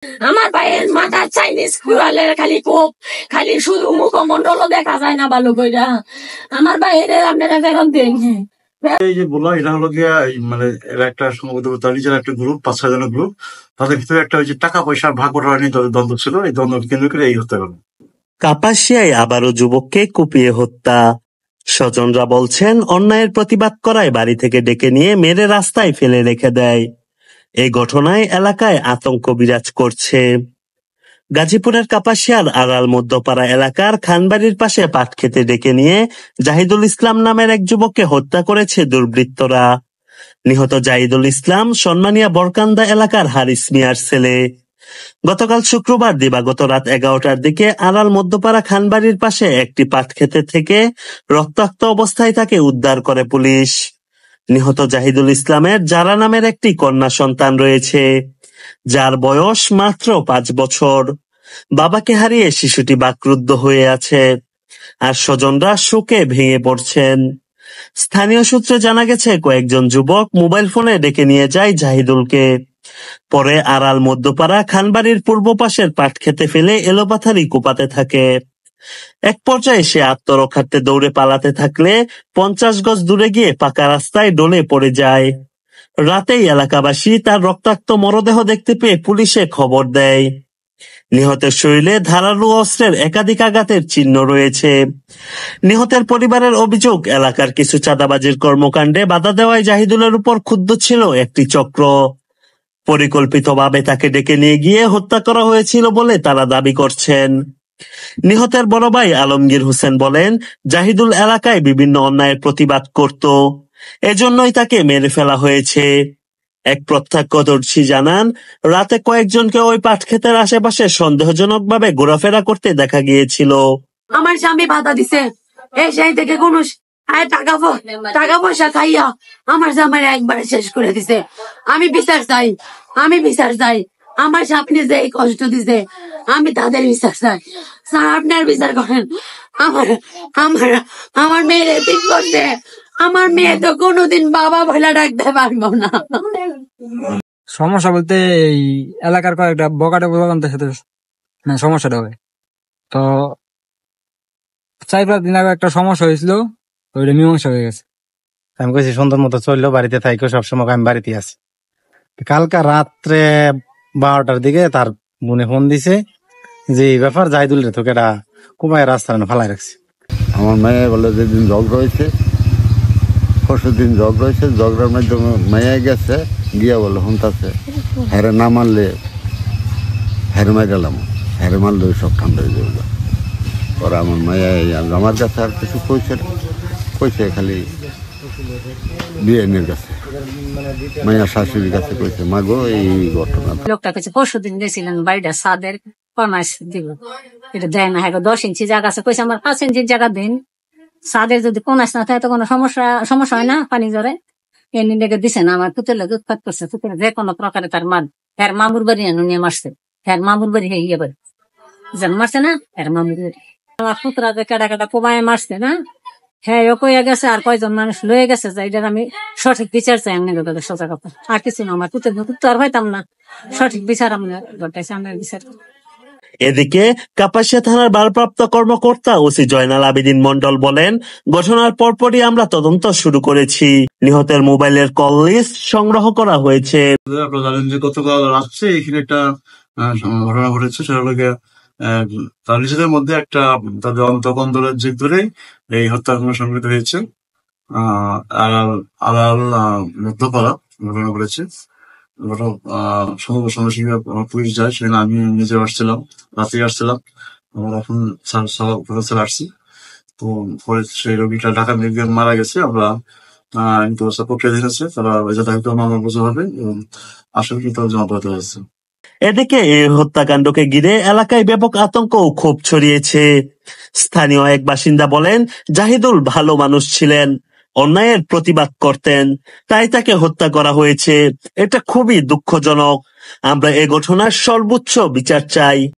আমার ভাইয়ের মাথা চাইনিজ কুড়ালের খালি কোপ, খালি শুধু মুখমন্ডলও দেখা যায় না ভালো কইরা। আমার ভাইয়ের আপনারা ফেরত দেন। এই যে বললাম এটা হলো গিয়া মানে এরা একটা সম্ভবত তার নিজের একটা গ্রুপ, 5-6 জনের গ্রুপ। তাদের ভিতরে একটা ওই যে টাকা পয়সা ভাগ বটোয়ারা নিয়ে তাদের দ্বন্দ্ব ছিল, এই দ্বন্দ্ব কেন্দ্র করে এই হত্যাকাণ্ড। কাপাসিয়ায় আবারও যুবককে কুপিয়ে হত্যা। স্বজনরা বলছেন অন্যায়ের প্রতিবাদ করায় বাড়ি থেকে ডেকে নিয়ে মেরে রাস্তায় ফেলে রেখে দেয়। এই ঘটনায় এলাকায় আতঙ্ক বিরাজ করছে। গাজীপুরের কাপাসিয়ার আড়াল মধ্যপাড়া এলাকার খানবাড়ির পাশে পাট খেতে ডেকে নিয়ে জাহিদুল ইসলাম নামের এক যুবককে হত্যা করেছে দুর্বৃত্তরা। নিহত জাহিদুল ইসলাম সন্মানিয়া বরকান্দা এলাকার হারিস মিয়ার ছেলে। গতকাল শুক্রবার দিবাগত রাত 11টার দিকে আড়াল মধ্যপাড়া খানবাড়ির পাশে একটি পাট খেতে থেকে রক্তাক্ত অবস্থায় তাকে উদ্ধার করে পুলিশ। নিহত জাহিদুল ইসলামের জারা নামের একটি কন্যা সন্তান রয়েছে, যার বয়স মাত্র 5 বছর। বাবাকে হারিয়ে শিশুটি বাকরুদ্ধ হয়ে আছে, আর স্বজনরা শোকে ভেঙে পড়ছেন। স্থানীয় সূত্রে জানা গেছে কয়েকজন যুবক মোবাইল ফোনে ডেকে নিয়ে যায় জাহিদুলকে। পরে আড়াল মধ্যপাড়া খানবাড়ির পূর্ব পাশের পাট খেতে ফেলে এলোপাথারি কোপাতে থাকে। এক পর্যায়ে সে আত্মরক্ষার্থে দৌড়ে পালাতে থাকলে 50 গজ দূরে গিয়ে পাকা রাস্তায় ডলে পড়ে যায়। রাতেই এলাকাবাসী তার রক্তাক্ত মরদেহ দেখতে পেয়ে পুলিশে খবর দেয়। নিহতের শরীরে ধারালো অস্ত্রের একাধিক আঘাতের চিহ্ন রয়েছে। নিহতের পরিবারের অভিযোগ, এলাকার কিছু চাঁদাবাজির কর্মকাণ্ডে বাধা দেওয়ায় জাহিদুলের উপর ক্ষুব্ধ ছিল একটি চক্র। পরিকল্পিতভাবে তাকে ডেকে নিয়ে গিয়ে হত্যা করা হয়েছিল বলে তারা দাবি করছেন। নিহতের বড় ভাই আলমগীর হোসেন বলেন, জাহিদুল এলাকায় বিভিন্ন অন্যায়ের প্রতিবাদ করত, এজন্যই তাকে মেরে ফেলা হয়েছে। এক প্রত্যক্ষদর্শী জানান, রাতে কয়েকজনকে ওই পাট ক্ষেতের আশেপাশে সন্দেহজনকভাবে ঘোরাফেরা করতে দেখা গিয়েছিল। আমার স্বামী বাধা দিছে, এই সেই থেকে কোন টাকা পয়সা খাইয়া আমার জামাই একবারে শেষ করে দিছে। আমি বিচার চাই, আমি বিচার চাই। আমার স্বামী যে এই কষ্ট দিছে, আমি তাদের বিচার চাই। স্যার আপনার বিচার করেন। আমার আমার আমার মেয়ের ঠিক করছে। আমার মেয়ে তো কোনোদিন বাবা বলে ডাকতে পারবো না। সমস্যা বলতে এই এলাকার কয়েকটা বকাটে বলকান্তের সাথে সমস্যাটা হবে। তো 4-5 দিন আগে একটা সমস্যা হয়েছিল, ওইটা মীমাংসা হয়ে গেছে। আমি কইছি সুন্দর মতো চললো, বাড়িতে থাইকো, সবসময় আমি বাড়িতে আছি। কালকা রাত্রে 12টার দিকে তার বোনে ফোন দিছে যে এই ব্যাপার, জাহিদুল রে তোকে এটা কুমায় রাস্তা ফালাই রাখছে। আমার মেয়ে বলে যেদিন ঝগড়া হয়েছে, পরশু দিন ঝগড়া হয়েছে, ঝগড়ার মাধ্যমে মেয়ে গেছে গিয়া বলে শুনতেছে হ্যারে না মারলে হ্যারে মাইরালাম, হ্যারে মারলে সব ঠান্ডা হয়ে যাবে। পরে আমার মেয়ে আমার কাছে আর কিছু কইছে খালি বিএনের কাছে, মাইয়া শাশুড়ির কাছে কইছে মা গো এই ঘটনা। লোকটা কাছে পরশুদিন গেছিলেন বাড়িটা সাদের ফরমাইশ দিব, এটা দেয় না। হ্যাঁ 10 ইঞ্চি জায়গা আছে, কইছে আমার 5 ইঞ্চির জায়গা দিন। সাদের যদি কোনাস না থাকে তো কোনো সমস্যা হয় না, পানি জরে এমনি লেগে দিছে না। আমার পুতুলে উৎপাত করছে, পুতুলে যে কোনো প্রকারে তার হ্যার মামুর বাড়ি নিয়ে মারছে। হ্যার মামুর বাড়ি ইয়ে বাড়ি যেন মারছে না, হ্যার মামুর বাড়ি। আমার পুতরা যে কেটা কোবায় মারছে না, হ্যাঁ ও কইয়া গেছে আর কয়জন মানুষ লয়ে গেছে, যে এটার আমি সঠিক বিচার চাই। এমনি তাদের সোজা কথা আর কিছু না। আমার পুতুল তো আর হইতাম না, সঠিক বিচার আমি ঘটাইছি, আমার বিচার। এদিকে কাপাসিয়া থানার ভারপ্রাপ্ত কর্মকর্তা ওসি জয়নাল আবেদিন মন্ডল বলেন, ঘটনার পরপরই আমরা তদন্ত শুরু করেছি। নিহতের মোবাইলের কল লিস্ট সংগ্রহ করা হয়েছে। আপনারা জানেন যে গতকাল রাত্রে এখানে একটা ঘটনা ঘটেছে, সেটা হলো তার নিজেদের মধ্যে একটা তাদের অন্তকন্দলের জের ধরে এই হত্যাকাণ্ড সংঘটিত হয়েছে। আড়াল মধ্যপাড়া ঘটনা ঘটেছে। সঙ্গে সঙ্গে পুলিশ যায়, সেখানে আমি নিজে আসছিলাম, রাতে আসছিলাম। আমরা এখন আসছি। তো পরে সেই রোগীটা ঢাকা মেডিকেল মারা গেছে। আমরা প্রক্রিয়া দেখেছে, তারা যথাযথ মামলা বোঝা হবে এবং আসামি জমা পড়াতে হয়েছে। এদিকে এই হত্যাকাণ্ডকে ঘিরে এলাকায় ব্যাপক আতঙ্ক ও ক্ষোভ ছড়িয়েছে। স্থানীয় এক বাসিন্দা বলেন, জাহিদুল ভালো মানুষ ছিলেন, অন্যায়ের প্রতিবাদ করতেন, তাই তাকে হত্যা করা হয়েছে। এটা খুবই দুঃখজনক। আমরা এ ঘটনার সর্বোচ্চ বিচার চাই।